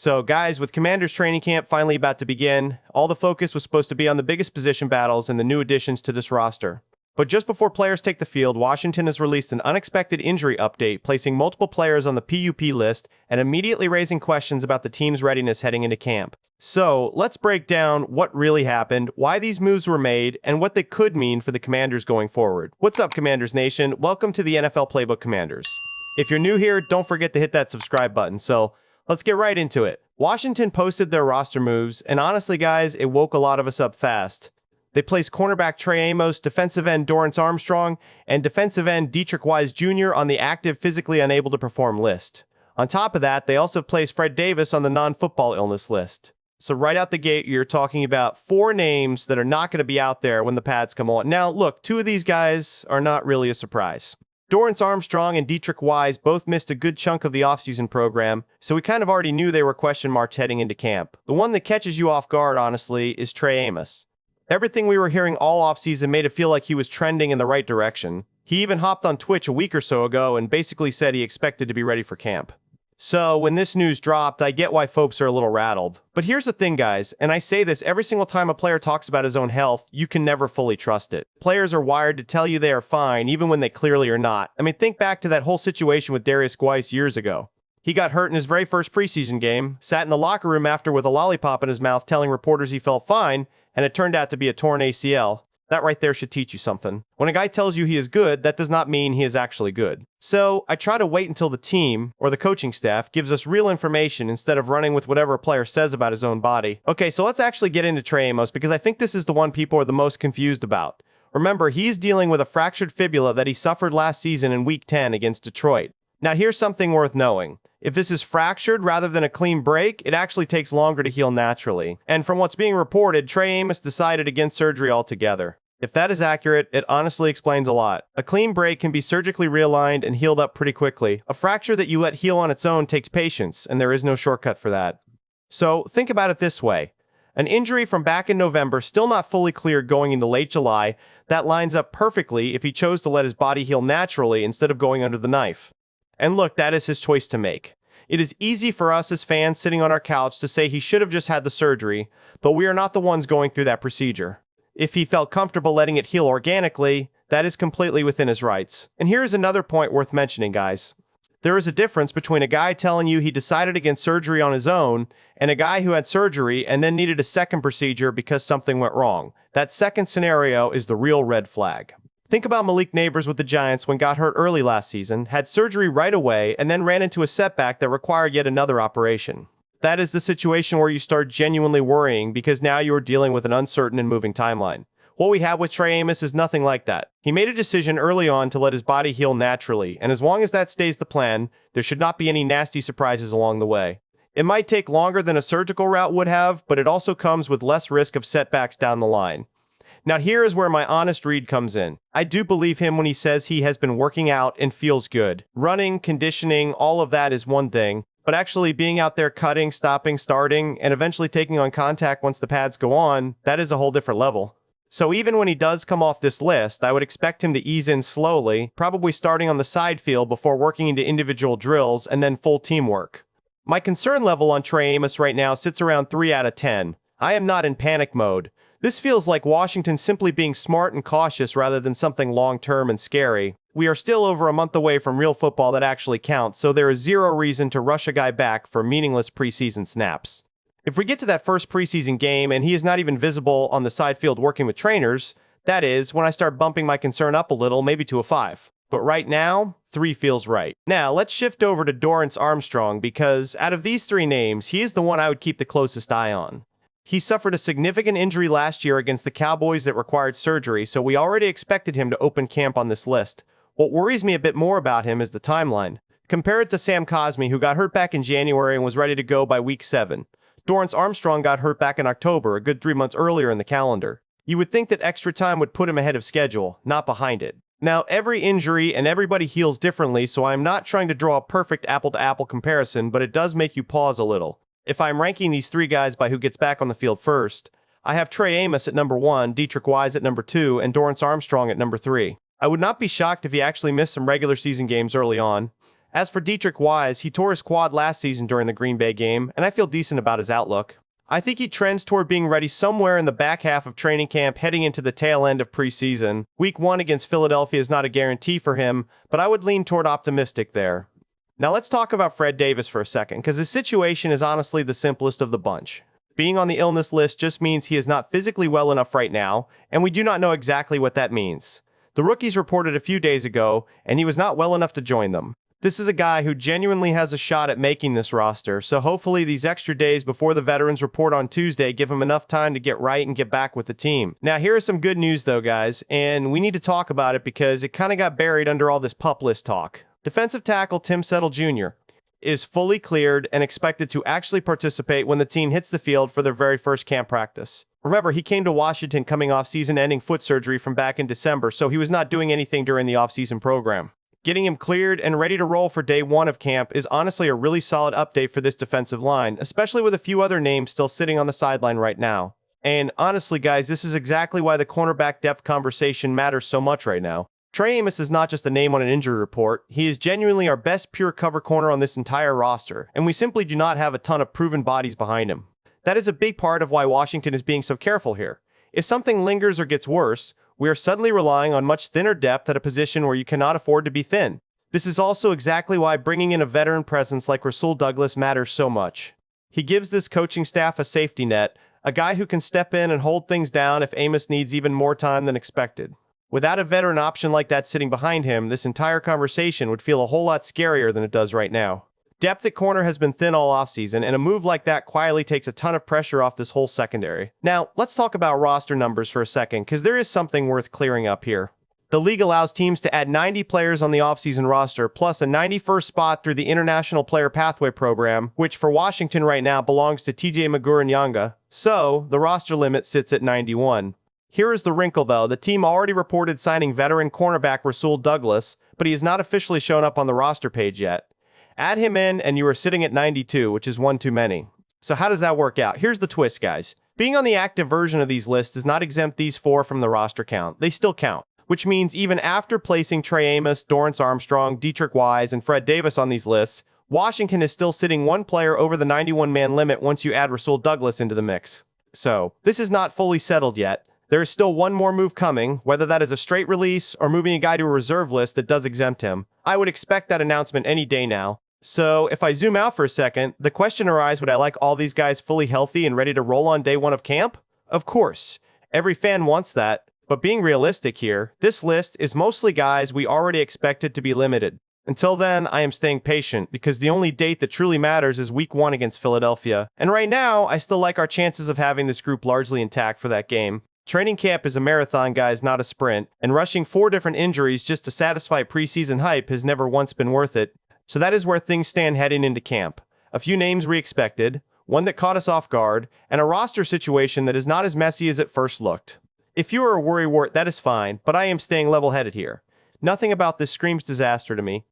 So, guys, with Commanders training camp finally about to begin, all the focus was supposed to be on the biggest position battles and the new additions to this roster. But just before players take the field, Washington has released an unexpected injury update, placing multiple players on the PUP list and immediately raising questions about the team's readiness heading into camp. So, let's break down what really happened, why these moves were made, and what they could mean for the Commanders going forward. What's up, Commanders Nation? Welcome to the NFL Playbook Commanders. If you're new here, don't forget to hit that subscribe button. So, let's get right into it. Washington posted their roster moves, and honestly, guys, it woke a lot of us up fast. They placed cornerback Trey Amos, defensive end Dorance Armstrong, and defensive end Deatrich Jr. on the active, physically unable to perform list. On top of that, they also placed Fred Davis on the non-football illness list. So right out the gate, you're talking about 4 names that are not going to be out there when the pads come on. Now, look, 2 of these guys are not really a surprise. Dorance Armstrong and Deatrich both missed a good chunk of the offseason program, so we kind of already knew they were question marks heading into camp. The one that catches you off guard, honestly, is Trey Amos. Everything we were hearing all offseason made it feel like he was trending in the right direction. He even hopped on Twitch a week or so ago and basically said he expected to be ready for camp. So, when this news dropped, I get why folks are a little rattled. But here's the thing, guys, and I say this every single time a player talks about his own health, you can never fully trust it. Players are wired to tell you they are fine, even when they clearly are not. I mean, think back to that whole situation with Deatrich years ago. He got hurt in his very first preseason game, sat in the locker room after with a lollipop in his mouth telling reporters he felt fine, and it turned out to be a torn ACL. That right there should teach you something. When a guy tells you he is good, that does not mean he is actually good. So, I try to wait until the team, or the coaching staff, gives us real information instead of running with whatever a player says about his own body. Okay, so let's actually get into Trey Amos, because I think this is the one people are the most confused about. Remember, he's dealing with a fractured fibula that he suffered last season in Week 10 against Detroit. Now, here's something worth knowing. If this is fractured rather than a clean break, it actually takes longer to heal naturally. And from what's being reported, Trey Amos decided against surgery altogether. If that is accurate, it honestly explains a lot. A clean break can be surgically realigned and healed up pretty quickly. A fracture that you let heal on its own takes patience, and there is no shortcut for that. So, think about it this way. An injury from back in November still not fully cleared going into late July, that lines up perfectly if he chose to let his body heal naturally instead of going under the knife. And look, that is his choice to make. It is easy for us as fans sitting on our couch to say he should have just had the surgery, but we are not the ones going through that procedure. If he felt comfortable letting it heal organically, that is completely within his rights. And here is another point worth mentioning, guys. There is a difference between a guy telling you he decided against surgery on his own and a guy who had surgery and then needed a second procedure because something went wrong. That second scenario is the real red flag. Think about Malik Neighbors with the Giants when got hurt early last season, had surgery right away, and then ran into a setback that required yet another operation. That is the situation where you start genuinely worrying because now you are dealing with an uncertain and moving timeline. What we have with Trey Amos is nothing like that. He made a decision early on to let his body heal naturally, and as long as that stays the plan, there should not be any nasty surprises along the way. It might take longer than a surgical route would have, but it also comes with less risk of setbacks down the line. Now here is where my honest read comes in. I do believe him when he says he has been working out and feels good. Running, conditioning, all of that is one thing, but actually being out there cutting, stopping, starting, and eventually taking on contact once the pads go on, that is a whole different level. So even when he does come off this list, I would expect him to ease in slowly, probably starting on the side field before working into individual drills and then full teamwork. My concern level on Trey Amos right now sits around 3 out of 10. I am not in panic mode. This feels like Washington simply being smart and cautious rather than something long-term and scary. We are still over a month away from real football that actually counts, so there is zero reason to rush a guy back for meaningless preseason snaps. If we get to that first preseason game and he is not even visible on the side field working with trainers, that is when I start bumping my concern up a little, maybe to a 5. But right now, 3 feels right. Now, let's shift over to Dorance Armstrong because out of these 3 names, he is the one I would keep the closest eye on. He suffered a significant injury last year against the Cowboys that required surgery, so we already expected him to open camp on this list. What worries me a bit more about him is the timeline. Compare it to Sam Cosmi, who got hurt back in January and was ready to go by week 7. Dorance Armstrong got hurt back in October, a good 3 months earlier in the calendar. You would think that extra time would put him ahead of schedule, not behind it. Now, every injury and everybody heals differently, so I'm not trying to draw a perfect apple-to-apple comparison, but it does make you pause a little. If I'm ranking these 3 guys by who gets back on the field first, I have Trey Amos at number 1, Deatrich at number 2, and Dorance Armstrong at number 3. I would not be shocked if he actually missed some regular season games early on. As for Deatrich Wise, he tore his quad last season during the Green Bay game, and I feel decent about his outlook. I think he trends toward being ready somewhere in the back half of training camp heading into the tail end of preseason. Week 1 against Philadelphia is not a guarantee for him, but I would lean toward optimistic there. Now let's talk about Fred Davis for a second, because his situation is honestly the simplest of the bunch. Being on the illness list just means he is not physically well enough right now, and we do not know exactly what that means. The rookies reported a few days ago, and he was not well enough to join them. This is a guy who genuinely has a shot at making this roster, so hopefully these extra days before the veterans report on Tuesday give him enough time to get right and get back with the team. Now here is some good news though, guys, and we need to talk about it because it kind of got buried under all this PUP list talk. Defensive tackle Tim Settle Jr. is fully cleared and expected to actually participate when the team hits the field for their very first camp practice. Remember, he came to Washington coming off season-ending foot surgery from back in December, so he was not doing anything during the offseason program. Getting him cleared and ready to roll for day 1 of camp is honestly a really solid update for this defensive line, especially with a few other names still sitting on the sideline right now. And honestly, guys, this is exactly why the cornerback depth conversation matters so much right now. Trey Amos is not just a name on an injury report, he is genuinely our best pure cover corner on this entire roster, and we simply do not have a ton of proven bodies behind him. That is a big part of why Washington is being so careful here. If something lingers or gets worse, we are suddenly relying on much thinner depth at a position where you cannot afford to be thin. This is also exactly why bringing in a veteran presence like Rasul Douglas matters so much. He gives this coaching staff a safety net, a guy who can step in and hold things down if Amos needs even more time than expected. Without a veteran option like that sitting behind him, this entire conversation would feel a whole lot scarier than it does right now. Depth at corner has been thin all offseason, and a move like that quietly takes a ton of pressure off this whole secondary. Now, let's talk about roster numbers for a second, because there is something worth clearing up here. The league allows teams to add 90 players on the offseason roster, plus a 91st spot through the International Player Pathway Program, which for Washington right now belongs to TJ Maguranyanga, so the roster limit sits at 91. Here is the wrinkle though, the team already reported signing veteran cornerback Rasul Douglas, but he has not officially shown up on the roster page yet. Add him in and you are sitting at 92, which is one too many. So how does that work out? Here's the twist, guys. Being on the active version of these lists does not exempt these 4 from the roster count. They still count, which means even after placing Trey Amos, Dorance Armstrong, Deatrich Wise, and Fred Davis on these lists, Washington is still sitting one player over the 91-man limit once you add Rasul Douglas into the mix. So, this is not fully settled yet. There is still one more move coming, whether that is a straight release or moving a guy to a reserve list that does exempt him. I would expect that announcement any day now. So, if I zoom out for a second, the question arises, would I like all these guys fully healthy and ready to roll on day 1 of camp? Of course. Every fan wants that. But being realistic here, this list is mostly guys we already expected to be limited. Until then, I am staying patient, because the only date that truly matters is week 1 against Philadelphia. And right now, I still like our chances of having this group largely intact for that game. Training camp is a marathon, guys, not a sprint, and rushing 4 different injuries just to satisfy preseason hype has never once been worth it. So that is where things stand heading into camp. A few names we expected, one that caught us off guard, and a roster situation that is not as messy as it first looked. If you are a worrywart, that is fine, but I am staying level-headed here. Nothing about this screams disaster to me.